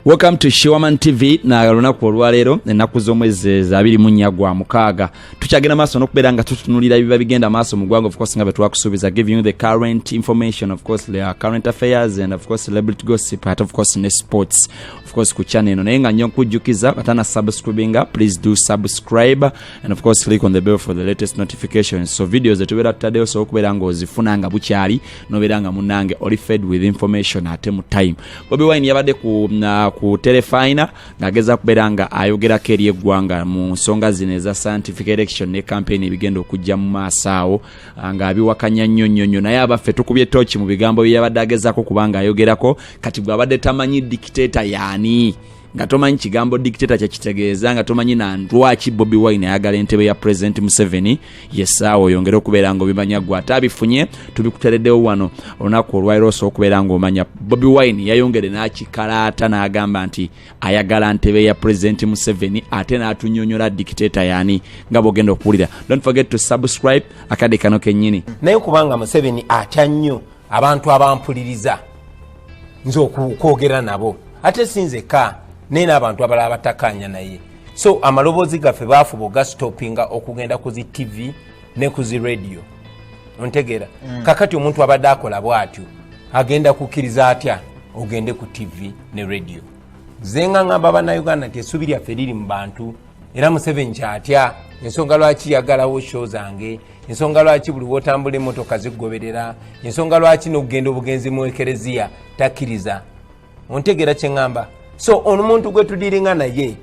Welcome to Shawarman TV na lunaku olwaleero ennaku z'omwezi za 24 tukyagenda maaso n'okubeera nga tutunulira ebiba bigenda maaso mu ggwanga of course nga bwe twakusuubiza giving you the current information of course the current affairs and of course celebrity gossip but of course ne sports of course ku channel eno naye nga nnyo nkujjukiza katana subscribinga please do subscribe and of course click on the bell for the latest notifications so videos etubeera tutaddeyo so okubeera nga ozifuna nga bukyali n'obeera nga munnange oli fed with information ate mu time BobiWine yabadde ku telefina ngageza kubeera nga ayogerako eri eggwanga mu nsonga zino eza scientific election ne campaign ebigenda okujja mu maaso awo nga abiwakanya nnyo naye abaffe tukubye tochi mu bigambo bye yabadde agezaako kubanga ayogerako kati bw'abadde tamanyi dictator yaani nga tomanyi kigambo dictator kye kitegeeza nga tomanyi na Lwaki BobiWine ayagala Entebbe ya President Museveni yesaawo yongera okubeera nga obimanya gwe atabifunye tubikutereddewo wano olunaku olwaliro okubeera nga omanya BobiWine yayongere n'akikalaata n'agamba nti ayagala Entebbe ya President Museveni ate n'atunyonyola dictator yaani nga bw'ogenda okuwulira. Don't forget to subscribe akadde kano kennyini. Naye kubanga Museveni atya nnyo abantu abampuliriza nze okwogera nabo ate sinzeka nene abantu abalala batakanya naye so amaloboozi gaffe baafuba ogastoppinga okugenda ku zi TV ne ku zi radio ontegeera kakati omuntu abadde akola bw'atyo agenda kukkiriza atya ogende ku TV ne radio zenga ngamba bannayuganda nti essuubi lyaffe liri mu bantu era Museveni kyatya ensonga lwaki yagalawo show zange ensonga lwaki buli wotambula emmotoka zigoberera ensonga lwaki n'okugenda obugenzi mu ekereziya takkiriza ontegeera kye ngamba. So omuntu gwe tudiringa naye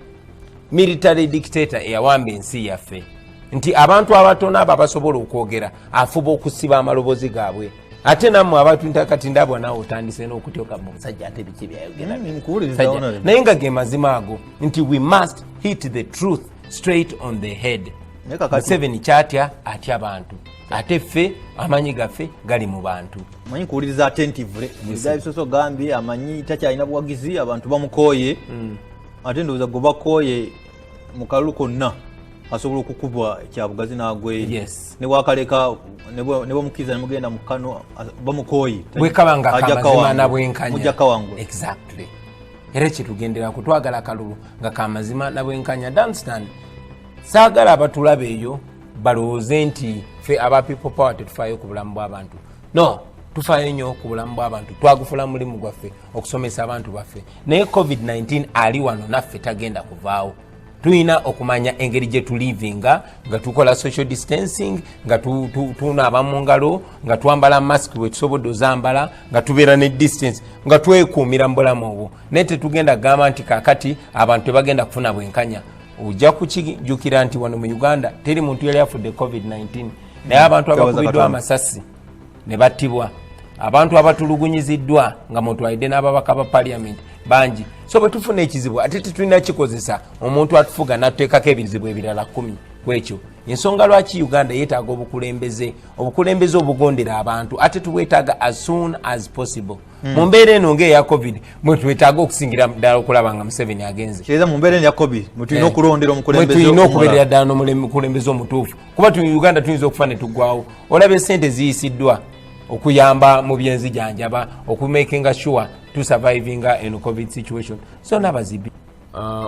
military dictator eyawamba ensi yaffe nti abantu abatono abo abasobola okwogera afuba okusiba amaloboozi gaabwe ate nammwe abantu ntakati ndabwa naawe otandise n'okutyoka mu musajja ate biki byayogera naye nga ge mazima ago nti we must hit the truth straight on the head. Museveni kyatya atya abantu ate ffe amanyi gaffe gali mu bantu amanyi kuwuliriza attentively ebisoso gambye amanyi takyalina buwagizi abantu bamukooye ate ndowooza gwe bakooye mu kalulu konna asobola okukubwa ekyabugazi n'agweyo ne bwakaleka ne bwamukiriza ne mugenda mu kano bamukooye bwekabanga kamazima nabwenkanya mujja kawangula exactly era kyetugendera kutwagala akalulu nga kamazima nabwenkanya understand saagala abatulaba eyo balowooze nti fe aba people power tetufaayo ku bulamu bw'abantu no tufaayo nnyo ku bulamu bw'abantu twagufula mulimu gwaffe okusomesa abantu baffe naye covid-19 ali wano naffe tagenda kuvaawo tulina okumanya engeri gye tulivinga nga tukola social distancing nga tunaaba mu ngalo nga twambala mask bwe tusobodde ozambala nga tubeera ne distance nga twekuumira mu bulamu obwo naye tetugenda gamba nti kaakati abantu tebagenda kufuna bwenkanya ojja kukijjukira nti wano mu Uganda teri muntu yali afudde covid-19 naye abantu abakubiddwa amasasi ne battibwa abantu abatulugunyiziddwa nga mutwalidde n'ababaka ba parliament bangi so bwe tufuna ekizibu ate tetulina kikozesa omuntu atufuga n'atuteekako ebizibu ebirala 10 kwekyo ensonga lwaki Uganda yeetaaga obukulembeze obugondera abantu ate tubwetaaga as soon as possible mu mbeera eno ng'eya covid mwe twetaaga okusingira ddala okulaba nga Museveni agenze kireza mu mbeera ya covid mwe tulina okulondera omukulembeze mwe tulina okubeerera ddala n'omukulembeze omutuufu kuba Uganda tuyinza okufa ne tuggwawo olaba essente ziyisiddwa okuyamba mu byenzijanjaba okumakinga sure to surviving in covid situation so nabazibi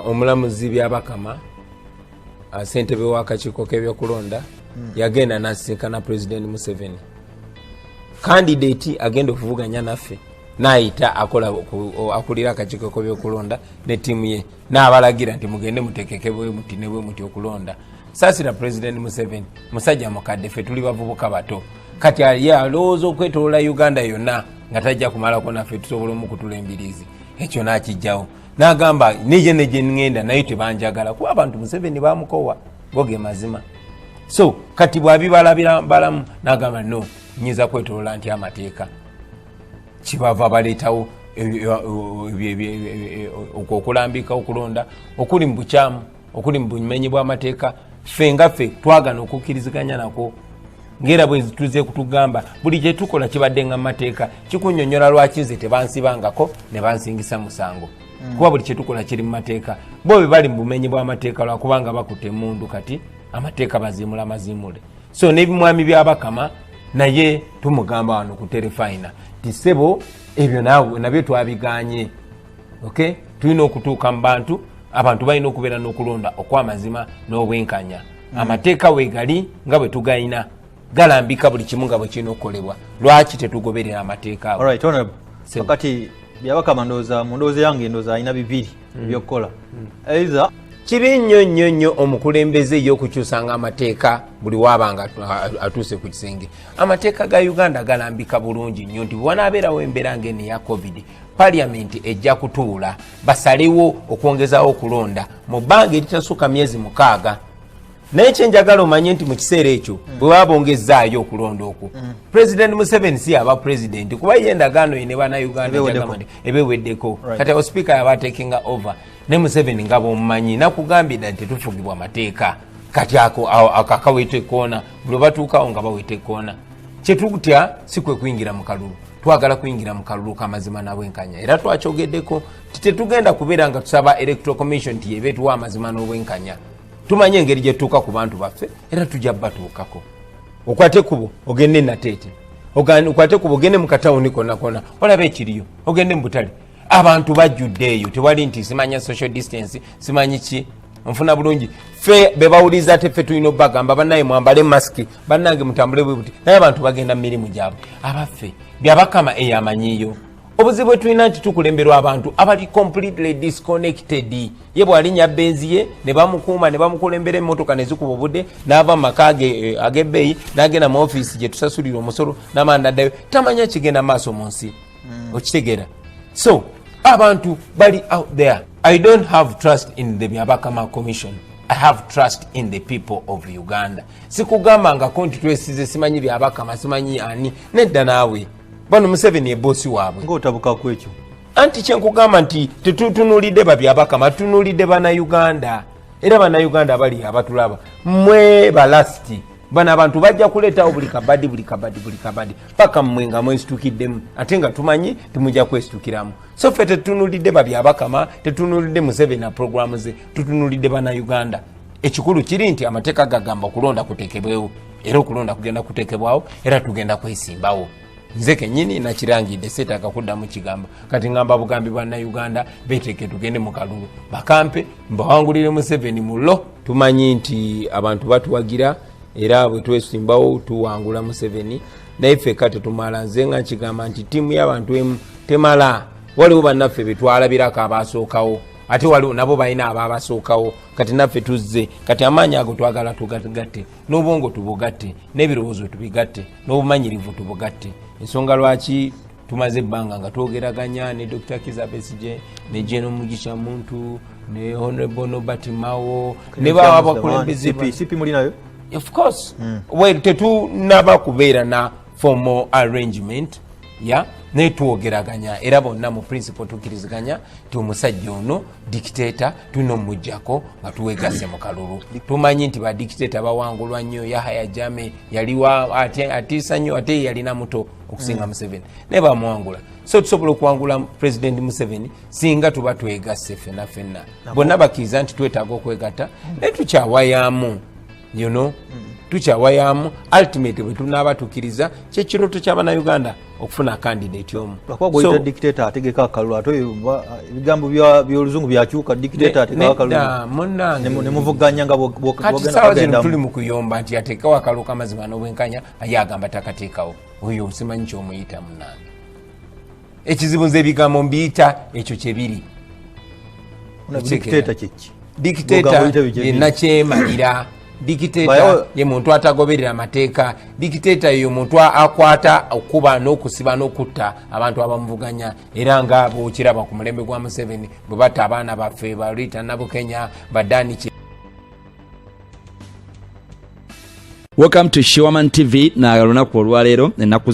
omulamuzi byabakama Entebbe w'akakiiko k'ebyokulonda yagenda n'asisinkana President Museveni candidate agenda okuvuganya naffe n'ayita akulira akakiiko k'ebyokulonda ne ttiimu ye n'abalagira nti mugende mutekeke bwe muti ne bwe muti okulonda saasira President Museveni musajja mukadde ffe tuli bavubuka bato kati ye alowooza okwetolola Uganda yonna nga tajja kumalako naffe tusobola omukutula embiriizi ekyo n'akijjawo n'agamba nije gye ngenda naye tebanjagala kuba abantu Museveni bamukowa goge mazima so kati bw'abibalabira balamu n'agamba no nyinza kwetolola nti amateeka kibava baleetawo okulambika okulonda okuli mu bukyamu okuli mu bumenyi bw'amateeka ffe nga ffe twagana okukkiriziganya nako ngera bwe tuze kutugamba buli kye tukola kibadde nga mateeka kikunnyonnyola lwaki nze tebansibangako ne bansingisa musango kuba buli kye tukola kiri mu mateeka bo be bali mu bumenyi bw'amateeka lwakubanga bakutte emmundu kati amateeka baziimula mazimule so n'ebimwami by'abakama naye tumugamba wano ku terefayina ti ssebo ebyo nabyo twabiganye okay tulina okutuuka mu bantu abantu balina okubeera n'okulonda okw'amazima n'obwenkanya amateeka weegali nga bwe tugayina galambika buli kimu nga bwe kirina okukolebwa lwaki tetugoberera amateeka ago kakati byabakama ndowooza mu ndowooza yange ndowooza alina bibiri ebyokukola either kibi nnyo omukulembeze y'okukyusanga amateeka buli waabanga atuuse ku kisenge amateeka ga uganda galambika bulungi nnyo nti bwanabeerawo embeera ng'eno eya covid paliamenti ejja kutuula basalewo okwongezawo okulonda mu bbanga eritasukka myezi 6 naye kyenjagala omanye nti mu kiseera ekyo bwe babongezaayo okulonda okwo president Museveni si aba president kuba ye endagaano ye ne bannayuganda ebeweddeko kati awo speaker yaba takinga over ne Museveni nga bwomumanyi nakugambira nti tetufugibwa mateeka kati akakaweta ekoona buli batuukawo nga baweta ekoona kyetutya si kwe kuyingira mu kalulu twagala kuyingira mu kalulu k'amazima n'obwenkanya era twakyogeddeko tetugenda kubeera nga tusaba electoral commission nti yebe tuwa amazima n'obwenkanya tumanye engeri gye tutuuka ku bantu baffe era tujja batuukako okwate kubo ogende nateete okwate kubo ogende mu katawuni konna olaba ekiriyo ogende mu butale abantu bajjudde eyo tewali nti simanya social distance simanyi ki nfuna bulungi fe bebawuliza te fe tulina obagamba bannaye mwambale masiki bannange mutambule bwe buti naye abantu bagenda mu mirimu gyabwe abaffe byabakama eyamanyiyo obuzibu bwe tulina nti tukulemberwa abantu abali completely disconnected ye bwalinya benzi ye ne bamukuuma ne bamukulembera emmotoka ne zikuba obudde n'ava mu maka ag'ebbeeyi n'agenda mu ofiisi gye tusasulira omusolo n'amanda addayo tamanya kigenda maaso mu nsi okitegeera so abantu bali out there. I don't have trust in the Byabakama Commission. I have trust in the people of Uganda. Sikugamba nga konti twesize simanyi Byabakama simanyi ani nedda naawe bano Museveni ebosi waabwe ng'otabuka ku ekyo anti kyenkugamba nti tetutunulidde Byabakama tunulidde bannayuganda era bannayuganda bali abatulaba mwe balasti bana abantu bajja kuleetawo buli kabadi paka mmwe nga mwesitukiddemu ate nga tumanyi timujja kwesitukiramu so ffe tetunulidde Byabakama tetunulidde Museveni na programu ze tutunulidde bannayuganda ekikulu kiri nti amateeka gagamba okulonda kuteekebwewo era okulonda kugenda kuteekebwawo era tugenda kwesimbawo nze kennyini nakirangidde seetaaga kuddamu kigambo kati ngamba bugambi bannayuganda beeteeke tugende mu kalulu bakampe mbawangulire Museveni mulo tumanyi nti abantu batuwagira era bwe twesimbawo tuwangula Museveni naye ffe kati tumala nze nga nkigamba nti ttiimu y'abantu emu temala waliwo bannaffe betwalabirako abaasookawo ate waliwo nabo balina ababasookawo kati naffe tuzze kati amaanyi ago twagala tugatte n'obwongo tubugatte n'ebirowoozo tubigatte n'obumanyirivu tubugatte ensonga lwaki tumaze ebbanga nga twogeraganya ne Dr. Kizza Besigye ne Jeno Mugisha Muntu ne Honorable Nobert Mao ne bawa abakulembeze CP mulinayo of course well tetunaba kubeera na formal arrangement ya netwogeraganya era bonna mu principle tukiriziganya ti omusajja ono dictator tulina omujjako nga tuwegase mu kalulu tumanyi nti badictator bawangulwa nnyo Yahya Jammeh yaliwa atiisa nnyo ate yalina muto okusinga Museveni naye bamuwangula so tusobola okuwangula President Museveni singa tuba twegase ffenna bonna bakkiriza nti twetaaga okwegatta naye tukyawayamu you know tukyawayamu ultimate bwe tunaaba tukkiriza kyekiroto ky'abannayuganda okufuna candidate omu so dictator ategeka akalulu ate ebigambo by'oluzungu byakyuka dictator ategeka akalulu ne muvuganya nga kati sawa zino tuli mu kuyomba nti ateekawo akalulu k'amazima n'obwenkanya aye agamba takateekawo oyo simanyi ky'omuyita munange ekizibu nze ebigambo mbiyita ekyo kyebiri dictator yenna kyemalira dictator ye muntu atagoberera amateeka dictator ye muntu akwata okuba n'okusiba n'okutta abantu abamuvuganya era nga bw'okiraba ku mulembe gwa Museveni bwe batta abaana baffe balita nabo Kenya badani. Welcome to Shiwaman TV na lunaku olwaleero ennaku